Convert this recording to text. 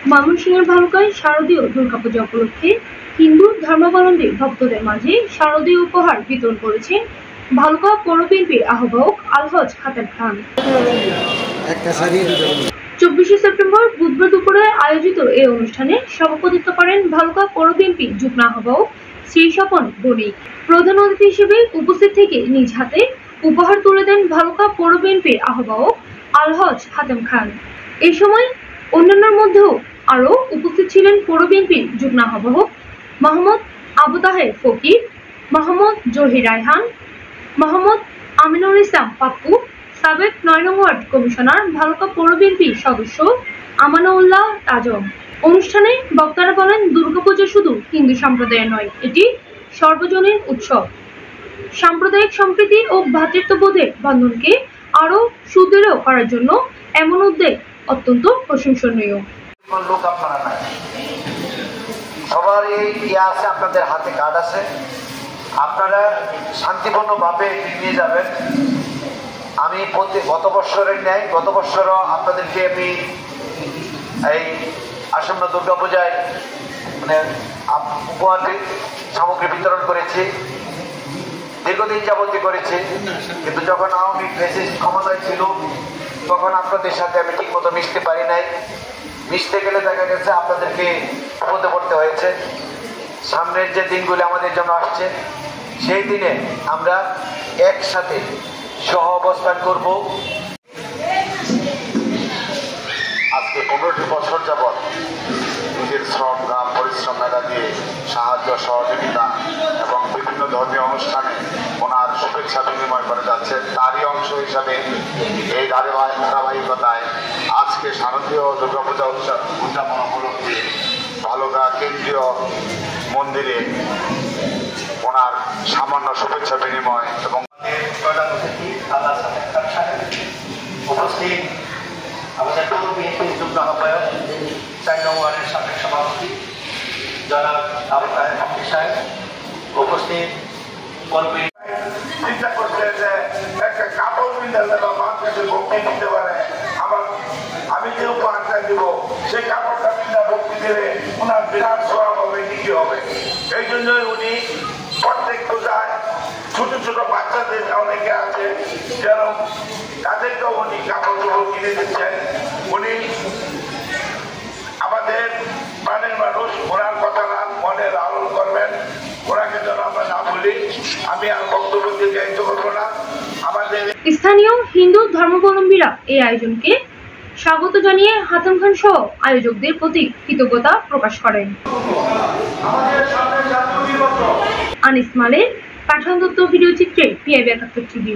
ময়মনসিংহের ভালুকায় শারদীয় দুর্গাপূজা উপলক্ষে হিন্দু ধর্মাবলম্বী ভক্তদের মাঝে শারদীয় উপহার বিতরণ করেছেন ভালুকা পৌর বিএনপির আহ্বায়ক আলহাজ হাতেম খান। 24শে সেপ্টেম্বর বুধবার দুপুরে আয়োজিত এই অনুষ্ঠানে সভাপতিত্ব করেন ভালুকা পৌর বিএনপি যুগ্ম আহ্বায়ক শ্রী স্বপন বণিক। প্রধান অতিথি হিসেবে উপস্থিত থেকে নিজ হাতে উপহার তুলে দেন ভালুকা পৌর বিএনপির আহ্বায়ক আলহাজ হাতেম খান। এই সময় অন্যান্যের মধ্যেও আরও উপস্থিত ছিলেন পৌর বিএনপির যুগ্ম আহ্বায়ক মোহাম্মদ আবু তাহের ফকির, মোহাম্মদ জহির রায়হান, মোহাম্মদ আমিনুল ইসলাম পাপ্পু, সাবেক ৯ নং ওয়ার্ড কমিশনার ভালুকা পৌর বিএনপির সদস্য আমানউল্লাহ আজম। অনুষ্ঠানে বক্তারা বলেন, দুর্গাপূজা শুধু হিন্দু সম্প্রদায়ের নয়, এটি সর্বজনীন উৎসব। সাম্প্রদায়িক সম্প্রীতি ও ভ্রাতৃত্ববোধের বন্ধনকে আরও সুদৃঢ় করার জন্য এমন উদ্যোগ অত্যন্ত প্রশংসনীয়। লোক আপনারা নাই, সবার এই আছে, আপনাদের হাতে কার্ড আছে, আপনারা শান্তিপূর্ণভাবে নিয়ে যাবেন। আমি গত বছরের ন্যায় গত বছরও আপনাদেরকে আমি এই আসন্ন দুর্গাপূজায় মানে উপহার সামগ্রী বিতরণ করেছি, দীর্ঘদিন যাবতীয় করেছি। কিন্তু যখন আওয়ামী ফ্যাসিস্ট ক্ষমতায় ছিল তখন আপনাদের সাথে আমি ঠিক মতো মিশতে পারি নাই। মিশতে গেলে দেখা গেছে আপনাদেরকে বিপদে পড়তে হয়েছে। সামনের যে দিনগুলি আমাদের জন্য আসছে, সেই দিনে আমরা একসাথে সহ অবস্থান করব। আজকে 15টি বছর যাবৎ নিজের শ্রম গ্রাম পরিশ্রম মেধা দিয়ে সাহায্য সহযোগিতা এবং বিভিন্ন ধর্মীয় অনুষ্ঠানে ওনার শুভেচ্ছা বিনিময় করে যাচ্ছে। তারই অংশ হিসাবে এই ধারাবাহিকতায় আজকে শারদীয় দুর্গাপূজা উদযাপন উপলক্ষে ভালুকা কেন্দ্রীয় মন্দিরে ওনার সামান্য শুভেচ্ছা বিনিময় এবং প্রধান অতিথি উপস্থিত আমাদের পৌর বিএনপির যুগ্ম আহ্বায়ক ৪ নং ওয়ার্ডের সাবেক সভাপতি জনাব আবু তাহের ফকির সাহেব, উপস্থিত চিন্তা করছে যে একটা কাপড় কিনতে মানুষকে ভক্তি দিতে পারে, আবার আমি যে উপহারটা দিব সেই কাপড়টা কিনা ভক্তি দিলে ওনার বিরাট স্বভাব হবে, কি হবে। এই জন্যই উনি প্রত্যেক পূজায় ছোট ছোট বাচ্চাদের অনেকে আছে যেন তাদেরকেও উনি কাপড় কিনে দিচ্ছেন। উনি আমাদের প্রাণের মানুষ, ওনার কথা মনে লালন করবেন, ওনাকে যেন আমরা না ভুলি। আমি আর বক্তব্য দীর্ঘায়িত করবো না। আমাদের স্থানীয় হিন্দু ধর্মাবলম্বীরা এই আয়োজনকে স্বাগত জানিয়ে হাতেম খান সহ আয়োজকদের প্রতি কৃতজ্ঞতা প্রকাশ করেন। আনিস মালের পাঠান দত্ত ভিডিও চিত্রে PIB ৭১ টিভি।